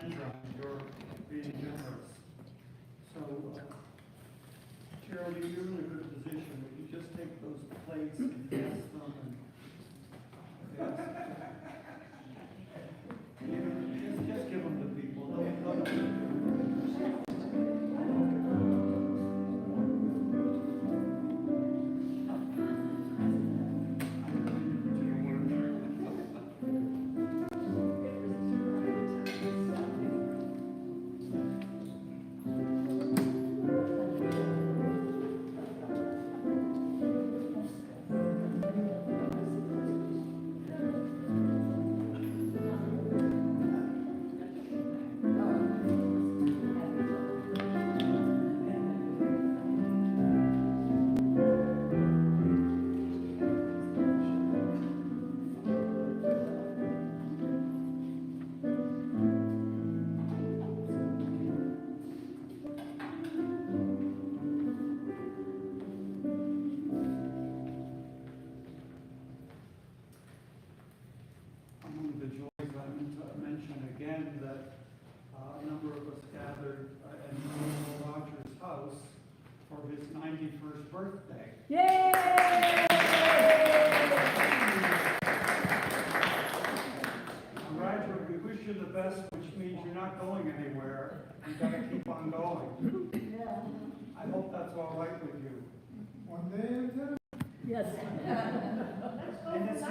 tantrum, you're being generous. So, Cheryl, you're in a good position. If you just take those plates and pass them and just give them to people. Birthday. Yay! Roger, we wish you the best, which means you're not going anywhere. You've got to keep on going. Yeah. I hope that's all right with you. One day at a time. Yes. And it's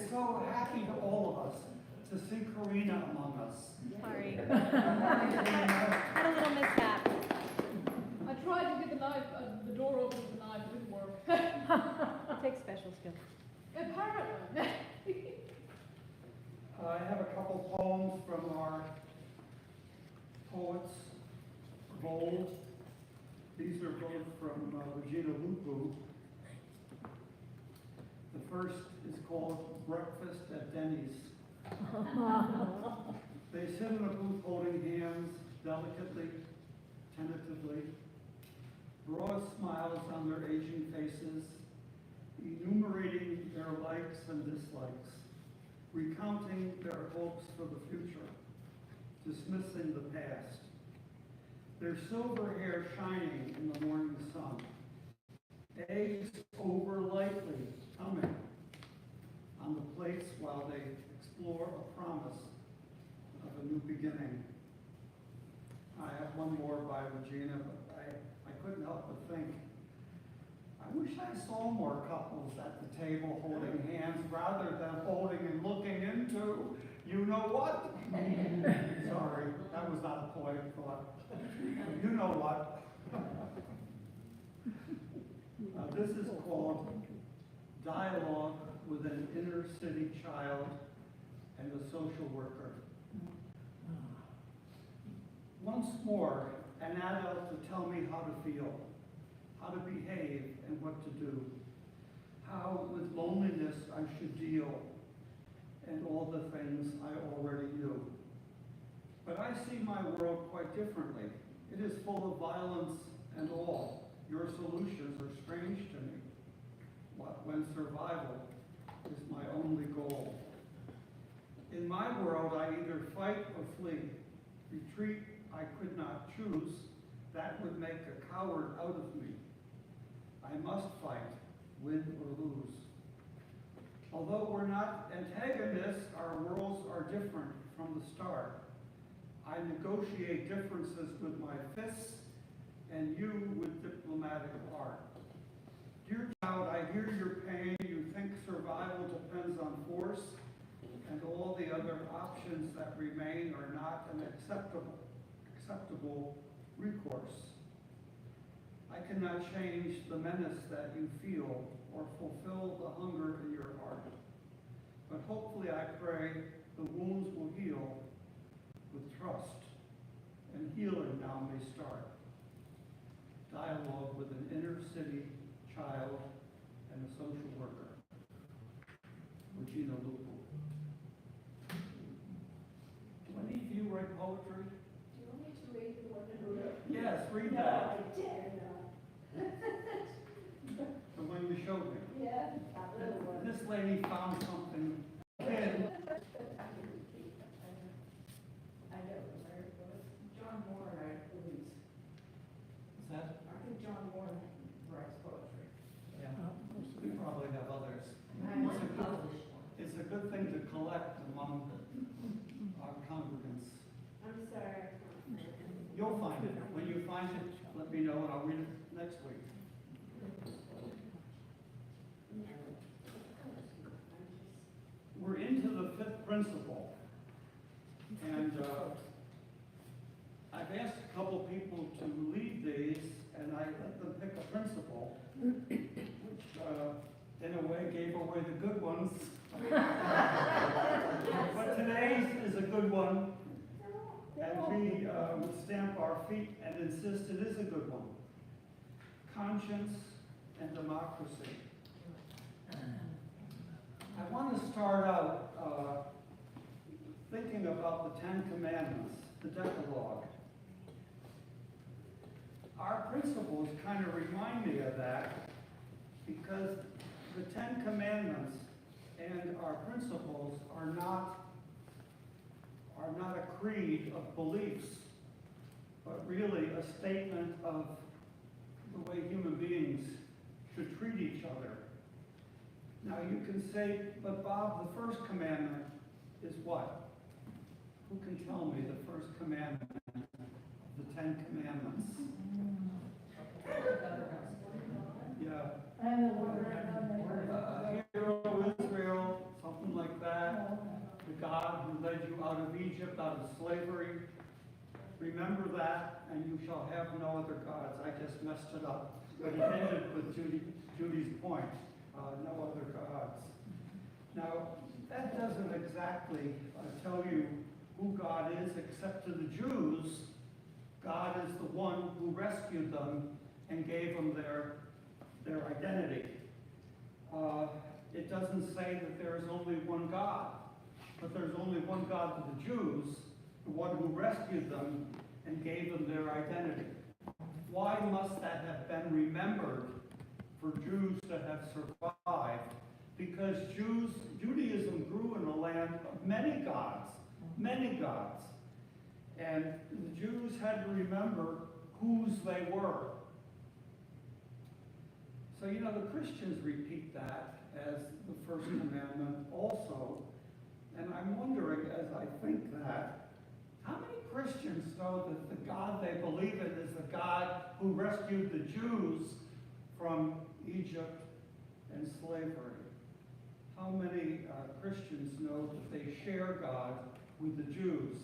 so happy to all of us to see Karina among us. Sorry. Had a little mishap. I tried to get the door open with the knife, it didn't work. It takes special skill. Apparently. I have a couple poems from our poets, Gold. These are both from Regina Lupu. The first is called Breakfast at Denny's. They sit in a booth holding hands, delicately, tentatively, broad smiles on their aging faces, enumerating their likes and dislikes, recounting their hopes for the future, dismissing the past. Their silver hair shining in the morning sun, eggs over lightly humming on the plates while they explore a promise of a new beginning. I have one more by Regina, but I couldn't help but think, I wish I saw more couples at the table holding hands rather than holding and looking into, you know what? Sorry, that was not a poetic thought. You know what? This is called Dialogue with an Inner City Child and a Social Worker. Once more, an adult to tell me how to feel, how to behave and what to do, how with loneliness I should deal, and all the things I already knew. But I see my world quite differently. It is full of violence and all. Your solutions are strange to me, when survival is my only goal. In my world, I either fight or flee. Retreat I could not choose. That would make a coward out of me. I must fight, win or lose. Although we're not antagonists, our worlds are different from the start. I negotiate differences with my fists, and you with diplomatic art. Dear child, I hear your pain. You think survival depends on force, and all the other options that remain are not an acceptable recourse. I cannot change the menace that you feel or fulfill the hunger in your heart. But hopefully, I pray the wounds will heal with trust, and healing now may start. Dialogue with an inner city child and a social worker. Regina Lupu. Do any of you write poetry? Do you want me to read the one that wrote it? Yes, read No, that. I dare not. The one you showed me. Yeah, that little one. This lady found something. Kid. I know. You'll find it. When you find it, let me know and I'll read it next week. We're into the fifth principle. And I've asked a couple people to lead these, and I let them pick a principle, which in a way gave away the good ones. But today's is a good one, and we would stamp our feet and insist it is a good one. Conscience and democracy. I want to start out thinking about the Ten Commandments, the Decalogue. Our principles kind of remind me of that because the Ten Commandments and our principles are not a creed of beliefs, but really a statement of the way human beings should treat each other. Now you can say, but Bob, the first commandment is what? Who can tell me the first commandment of the Ten Commandments? Yeah. Hear, O Israel, something like that. The God who led you out of Egypt, out of slavery. Remember that, and you shall have no other gods. I just messed it up. But it ended with Judy's point. No other gods. Now, that doesn't exactly tell you who God is, except to the Jews, God is the one who rescued them and gave them their identity. It doesn't say that there is only one God, but there's only one God to the Jews, the one who rescued them and gave them their identity. Why must that have been remembered for Jews to have survived? Because Judaism grew in a land of many gods. And the Jews had to remember whose they were. So, you know, the Christians repeat that as the first commandment also. And I'm wondering, as I think that, how many Christians know that the God they believe in is the God who rescued the Jews from Egypt and slavery? How many Christians know that they share God with the Jews?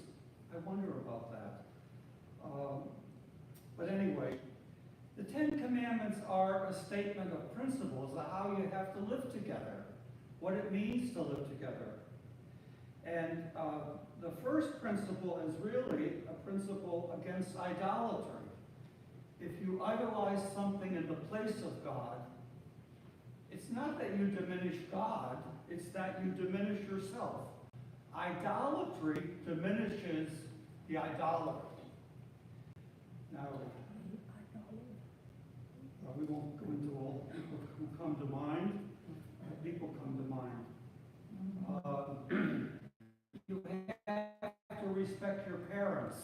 I wonder about that. But anyway, the Ten Commandments are a statement of principles of how you have to live together, what it means to live together. And the first principle is really a principle against idolatry. If you idolize something in the place of God, it's not that you diminish God, it's that you diminish yourself. Idolatry diminishes the idolater. Now, we won't go into all the people who come to mind. People come to mind. You have to respect your parents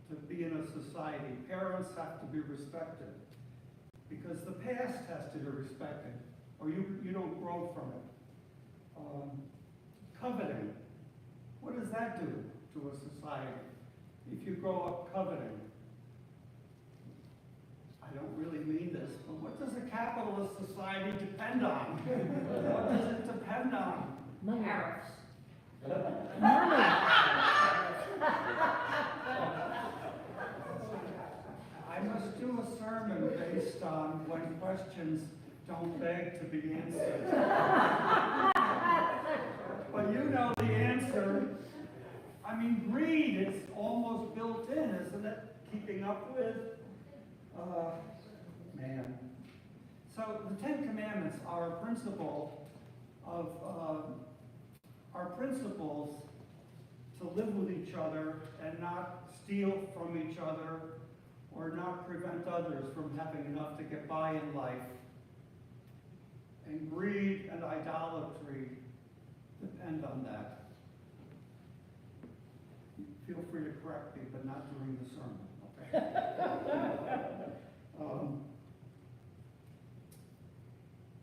to be in a society. Parents have to be respected because the past has to be respected, or you don't grow from it. Coveting. What does that do to a society if you grow up coveting? I don't really mean this, but what does a capitalist society depend on? What does it depend on? Tariffs. I must do a sermon based on when questions don't beg to be answered. But you know the answer. I mean, greed is almost built in, isn't it? Keeping up with. Man. So the Ten Commandments are a principle of are principles to live with each other and not steal from each other or not prevent others from having enough to get by in life. And greed and idolatry depend on that. Feel free to correct me, but not during the sermon, okay?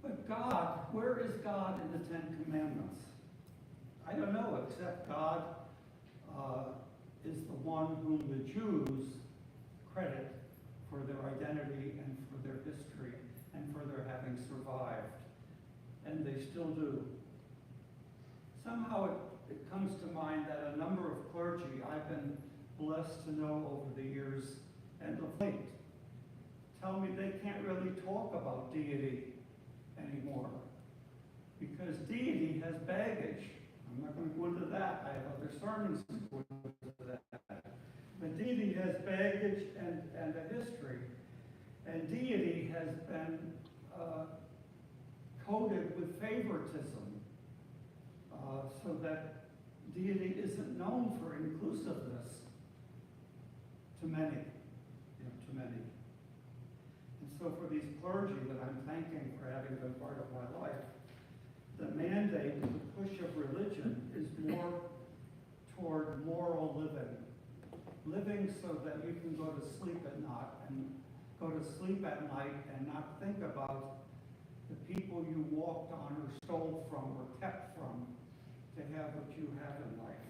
But God, where is God in the Ten Commandments? I don't know, except God is the one whom the Jews credit for their identity and for their history and for their having survived. And they still do. Somehow it comes to mind that a number of clergy I've been blessed to know over the years and of late tell me they can't really talk about deity anymore because deity has baggage. I'm not going to go into that. I have other sermons to go into that. But deity has baggage and a history. And deity has been coded with favoritism so that deity isn't known for inclusiveness to many, to many. And so for these clergy that I'm thanking for having been part of my life, the mandate, the push of religion is more toward moral living. Living so that you can go to sleep at night and not think about the people you walked on or stole from or kept from to have what you have in life.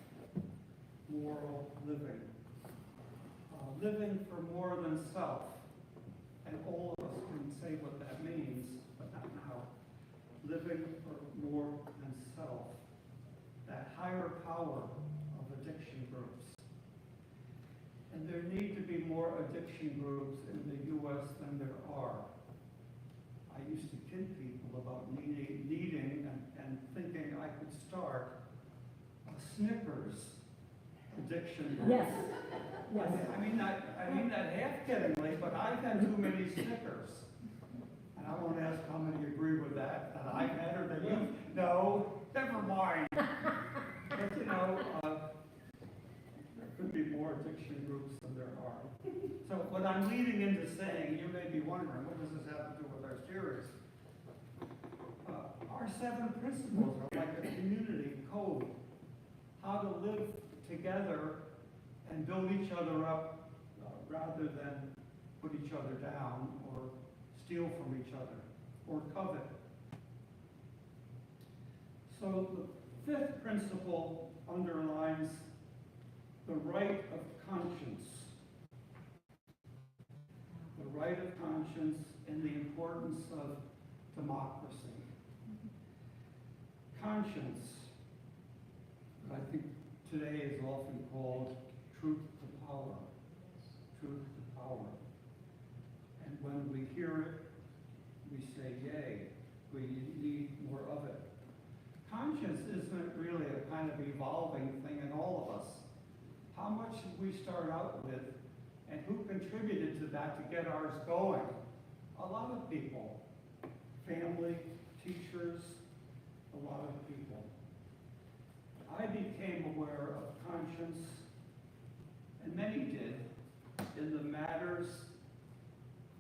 Moral living. Living for more than self. And all of us can say what that means, but not now. Living for more than self. That higher power of addiction groups. And there need to be more addiction groups in the U.S. than there are. I used to kid people about needing and thinking I could start a Snickers addiction group. Yes. Yes. I mean that half-kiddingly, but I've had too many Snickers. And I won't ask how many agree with that I've had or that you, no, never mind. But there could be more addiction groups than there are. So what I'm leading into saying, you may be wondering, what does this have to do with our series? Our 7 principles are like a community code. How to live together and build each other up rather than put each other down or steal from each other or covet. So the 5th principle underlines the right of conscience. The right of conscience and the importance of democracy. Conscience, I think today is often called truth to power. Truth to power. And when we hear it, we say, yay, we need more of it. Conscience isn't really a kind of evolving thing in all of us. How much did we start out with, and who contributed to that to get ours going? A lot of people. Family, teachers, a lot of people. I became aware of conscience, and many did, in the matters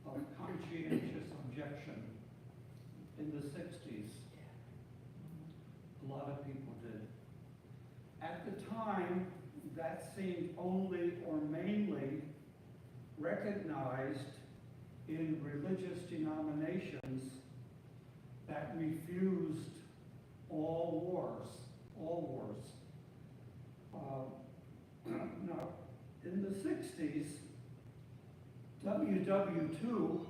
of conscientious objection in the 60s. A lot of people did. At the time, that seemed only or mainly recognized in religious denominations that refused all wars. Now, in the 60s, WW2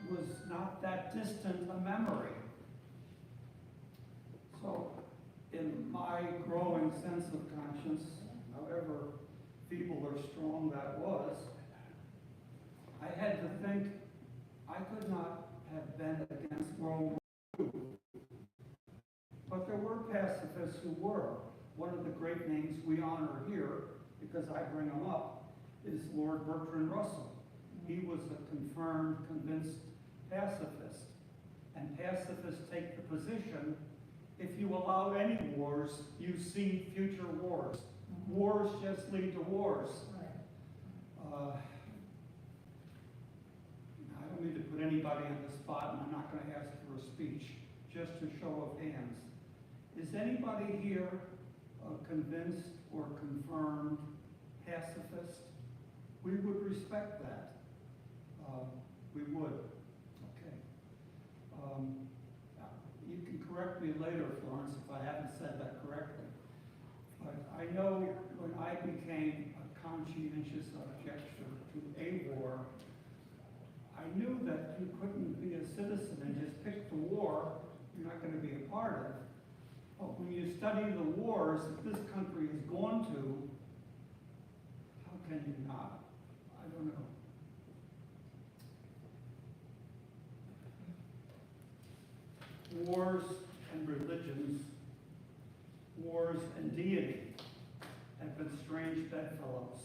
was not that distant a memory. So, in my growing sense of conscience, however feeble or strong that was, I had to think I could not have been against World War II. But there were pacifists who were. One of the great names we honor here, because I bring him up, is Lord Bertrand Russell. He was a confirmed, convinced pacifist. And pacifists take the position, if you allow any wars, you see future wars. Wars just lead to wars. I don't mean to put anybody on the spot, and I'm not going to ask for a speech, just a show of hands. Is anybody here a convinced or confirmed pacifist? We would respect that. We would. Okay. You can correct me later, Florence, if I haven't said that correctly. But I know when I became a conscientious objector to a war, I knew that you couldn't be a citizen and just pick the war you're not going to be a part of. But when you study the wars that this country has gone to, how can you not? I don't know. Wars and religions, wars and deity have been strange bedfellows.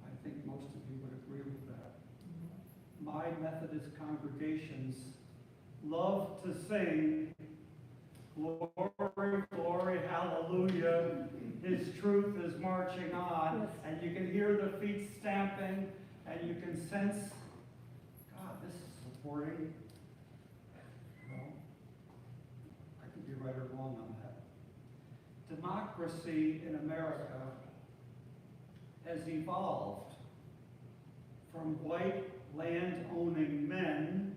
I think most of you would agree with that. My Methodist congregations love to sing, glory, glory, hallelujah, His truth is marching on, Yes. and you can hear the feet stamping, and you can sense, God, this is supporting. Well, I could be right or wrong on that. Democracy in America has evolved from white land-owning men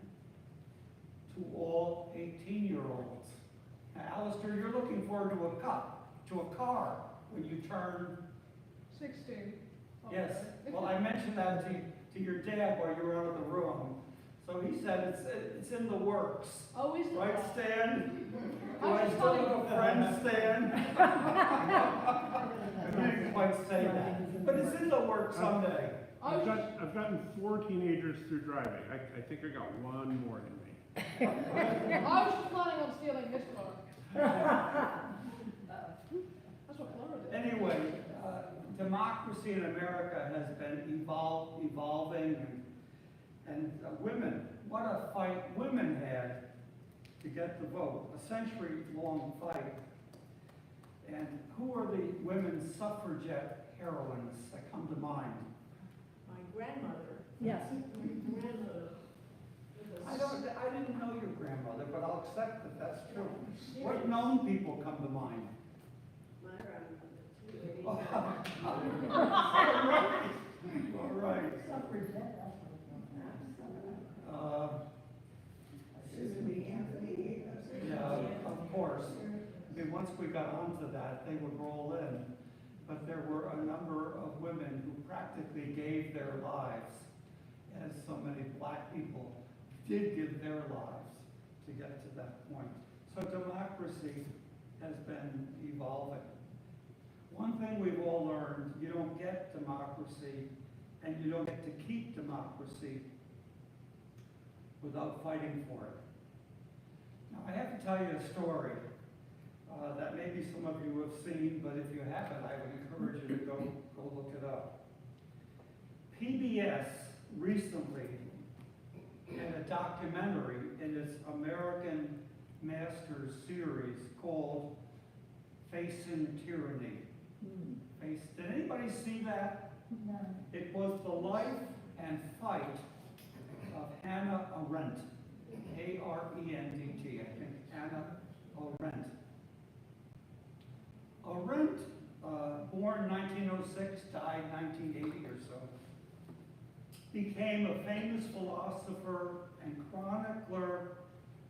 to all 18-year-olds. Now, Alistair, you're looking forward to a car when you turn. 16. Yes. Well, I mentioned that to your dad while you were out of the room. So he said it's in the works. Oh, is it? Right, Stan? Do I I was still funny. have a friend, Stan? I didn't quite say that, but it's in the works someday. I've gotten 4 teenagers through driving. I think I got one more in me. I was just planning on stealing his car. That's what Florida did. Anyway, democracy in America has been evolving, and women, what a fight women had to get the vote, a century-long fight. And who are the women's suffragette heroines that come to mind? My grandmother. Yes. My grandmother. I didn't know your grandmother, but I'll accept that that's true. What known people come to mind? My grandmother. All right. Yeah, of course. I mean, once we got onto that, they would roll in. But there were a number of women who practically gave their lives, as so many black people did give their lives to get to that point. So democracy has been evolving. One thing we've all learned, you don't get democracy and you don't get to keep democracy without fighting for it. Now, I have to tell you a story that maybe some of you have seen, but if you haven't, I would encourage you to go look it up. PBS recently had a documentary in its American Masters series called Facing Tyranny. Did anybody see that? No. It was the life and fight of Hannah Arendt, A-R-E-N-D-T, I think, Hannah Arendt. Arendt, born 1906, died 1980 or so, became a famous philosopher and chronicler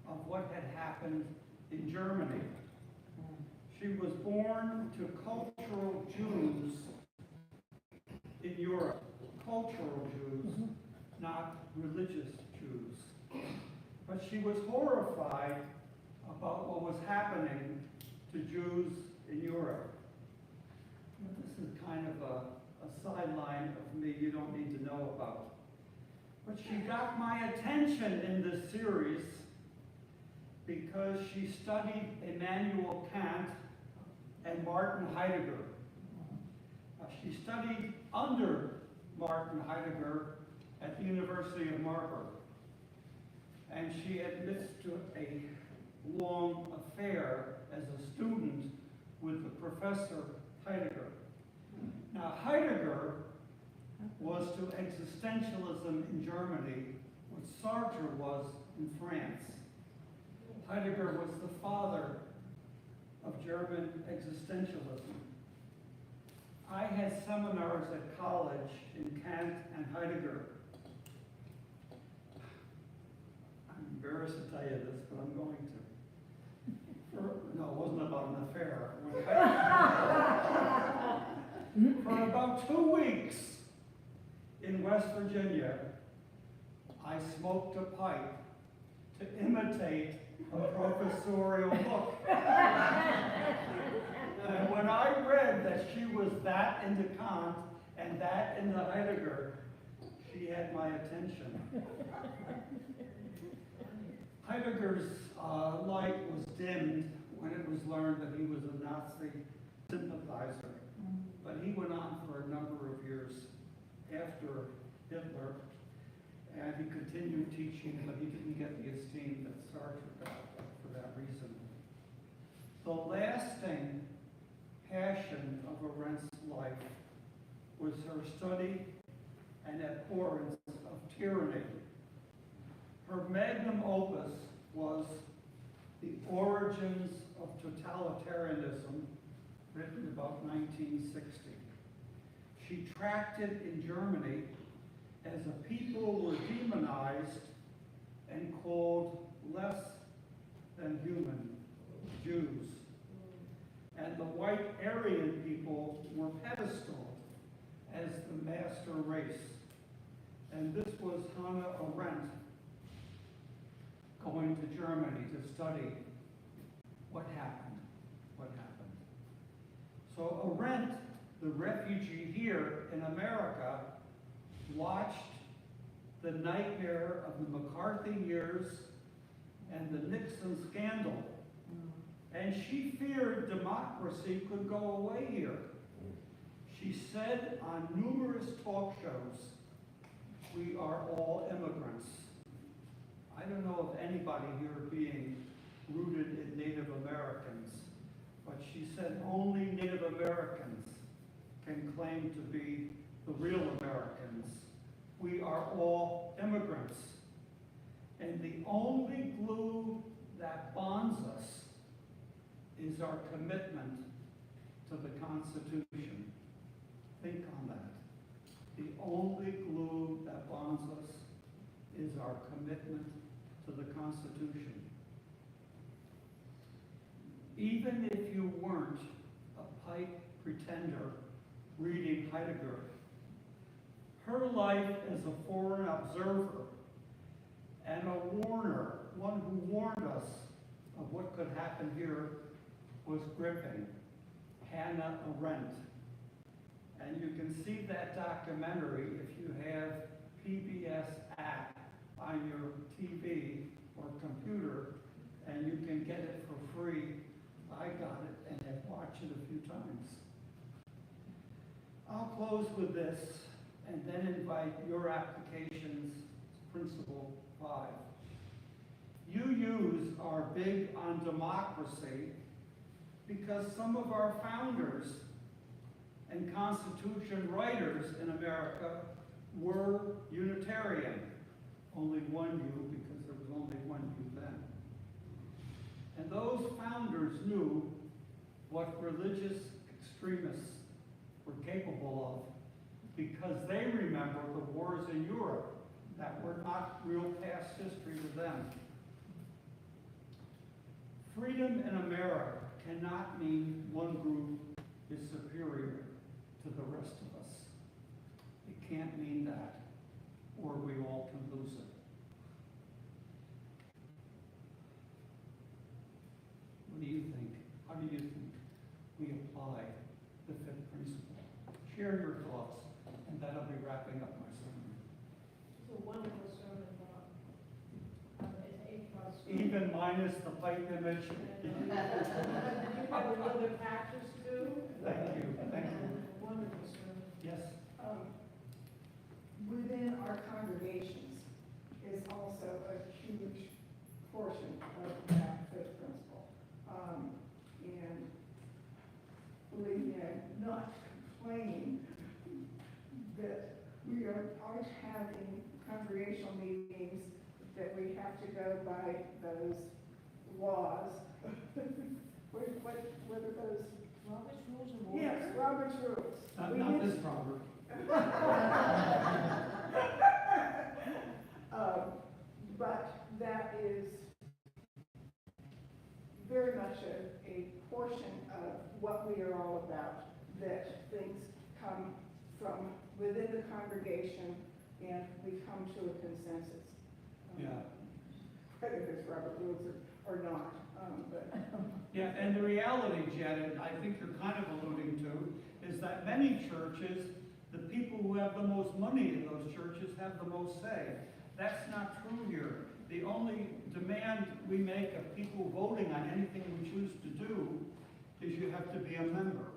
of what had happened in Germany. She was born to cultural Jews in Europe, cultural Jews, not religious Jews. But she was horrified about what was happening to Jews in Europe. This is kind of a sideline of me you don't need to know about. But she got my attention in this series because she studied Immanuel Kant and Martin Heidegger. She studied under Martin Heidegger at the University of Marburg. And she admits to a long affair as a student with the professor Heidegger. Now, Heidegger was to existentialism in Germany what Sartre was in France. Heidegger was the father of German existentialism. I had seminars at college in Kant and Heidegger. I'm embarrassed to tell you this, but I'm going to. No, it wasn't about an affair. For about 2 weeks in West Virginia, I smoked a pipe to imitate a professorial book. And when I read that she was that into Kant and that into Heidegger, she had my attention. Heidegger's light was dimmed when it was learned that he was a Nazi sympathizer. But he went on for a number of years after Hitler, and he continued teaching, but he didn't get the esteem that Sartre got for that reason. The lasting passion of Arendt's life was her study and abhorrence of tyranny. Her magnum opus was The Origins of Totalitarianism, written about 1960. She tracked it in Germany as a people were demonized and called less than human Jews. And the white Aryan people were pedestaled as the master race. And this was Hannah Arendt going to Germany to study what happened. So Arendt, the refugee here in America, watched the nightmare of the McCarthy years and the Nixon scandal. And she feared democracy could go away here. She said on numerous talk shows, "We are all immigrants." I don't know of anybody here being rooted in Native Americans, but she said only Native Americans can claim to be the real Americans. We are all immigrants. And the only glue that bonds us is our commitment to the Constitution. Think on that. The only glue that bonds us is our commitment to the Constitution. Even if you weren't a pipe pretender reading Heidegger, her life as a foreign observer and a warner, one who warned us of what could happen here, was gripping. Hannah Arendt. And you can see that documentary if you have PBS app on your TV or computer, and you can get it for free. I got it and have watched it a few times. I'll close with this and then invite your applications, Principle 5. UUs are big on democracy because some of our founders and Constitution writers in America were Unitarian. Only one U, because there was only one U then. And those founders knew what religious extremists were capable of because they remember the wars in Europe that were not real past history to them. Freedom in America cannot mean one group is superior to the rest of us. It can't mean that, or we all can lose it. What do you think? How do you think we apply the fifth principle? Share your thoughts, and that'll be wrapping up my sermon. It's a wonderful sermon, Bob. It's A+. Even minus the pipe image. You have another practice too? Thank you. Wonderful sermon. Yes. Within our congregations is also a huge portion of that fifth principle. And believe me, I'm not complaining that we are always having congregational meetings that we have to go by those laws. What are those? Robert's Rules of Order? Yes, Robert's Rules. Not this Robert. But that is very much we are all about, that things come from within the congregation and we come to a consensus. Yeah. Whether it's Robert Rules or not, but. Yeah, and the reality, Janet, I think you're kind of alluding to, is that many churches, the people who have the most money in those churches have the most say. That's not true here. The only demand we make of people voting on anything we choose to do is you have to be a member.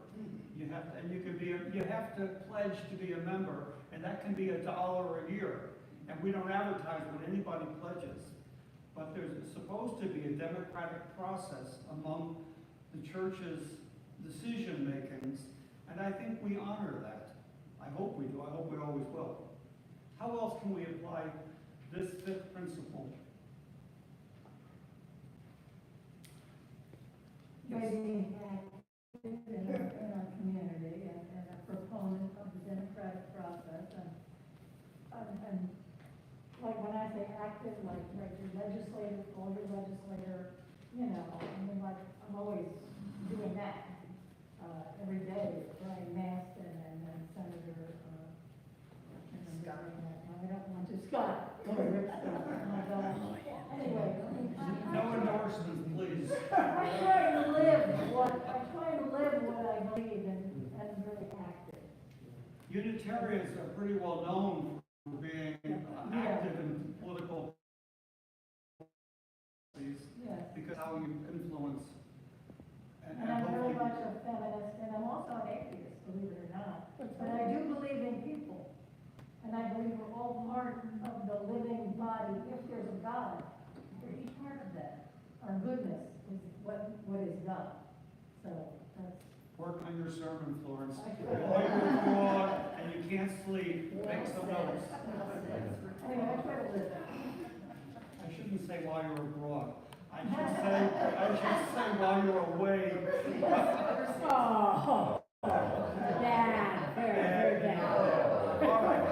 You have to, and you have to pledge to be a member, and that can be $1 a year. And we don't advertise when anybody pledges. But there's supposed to be a democratic process among the church's decision makings, and I think we honor that. I hope we do. I hope we always will. How else can we apply this fifth principle? Being active in our community and a proponent of the democratic process and like when I say active, like your legislative, call your legislator, you know, I mean, like, I'm always doing that, every day, Brian Maston and Senator, Scott. No, I don't want to, Scott, Rick Scott, oh my gosh. Anyway, I mean, No endorsements, please. I try to live what I believe in and really active. Unitarians are pretty well known for being active in political policies Yes. because how you influence And I'm very hopefully- much a feminist, and I'm also an atheist, believe it or not. But I do believe in people. And I believe we're all part of the living body. If there's a God, we're each part of that. Our goodness is what is God. So that's. Work on your sermon, Florence. While you're abroad and you can't sleep, make some notes. Anyway, I try to live that. I shouldn't say while you're abroad. I should say while you're away. Oh, bad, very bad. All right,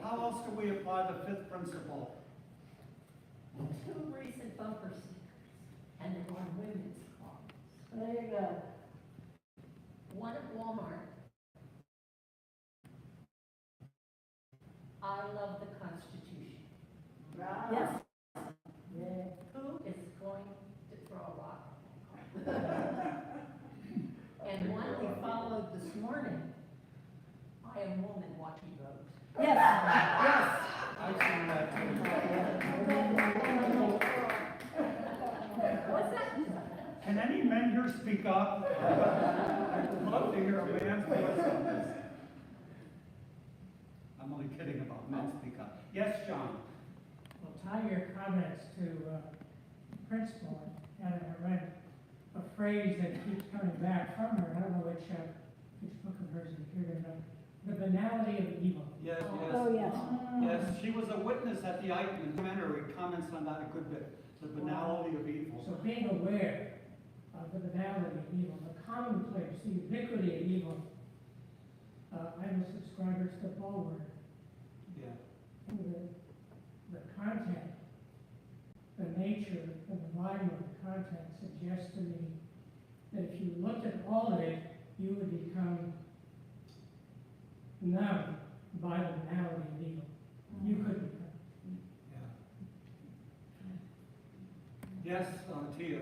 how else do we apply the fifth principle? 2 recent bumper stickers, and they're on women's cars. There you go. One at Walmart. I love the Constitution. Yes. Yeah. Who is going to throw a rock at that car? And one we followed this morning. I am woman, watch me vote. Yes, yes. I've seen that What's that? too. Can any men here speak up? I'd love to hear a man's voice on this. I'm only kidding about men speak up. Yes, John? Well, tie your comments to principle, and I read a phrase that keeps coming back from her. I don't know which book of hers it appeared in, but the banality of evil. Yes, Oh, yes. Yes, she was a witness at the Eichmann documentary, comments on that a good bit, the banality of evil. So being aware of the banality of evil, the commonplace, the ubiquity of evil. I'm a subscriber to the Paul word. Yeah. And the content, the nature and the volume of the content suggests to me that if you looked at all of it, you would become numb by the banality of evil. You could become. Yeah. Yes, Tia.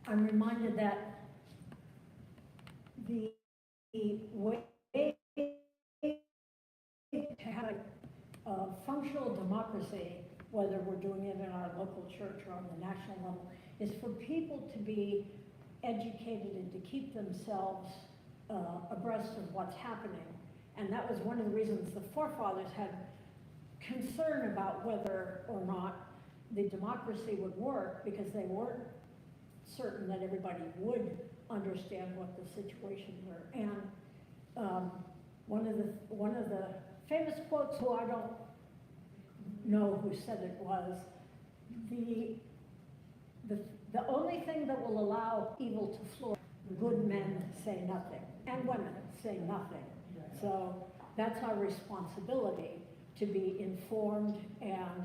I'm reminded that the way to have a functional democracy, whether we're doing it in our local church or on the national level, is for people to be educated and to keep themselves abreast of what's happening. And that was one of the reasons the forefathers had concern about whether or not the democracy would work, because they weren't certain that everybody would understand what the situations were. And one of the famous quotes, who I don't know who said it, was the only thing that will allow evil to flourish, good men say nothing, and women say nothing. So that's our responsibility, to be informed and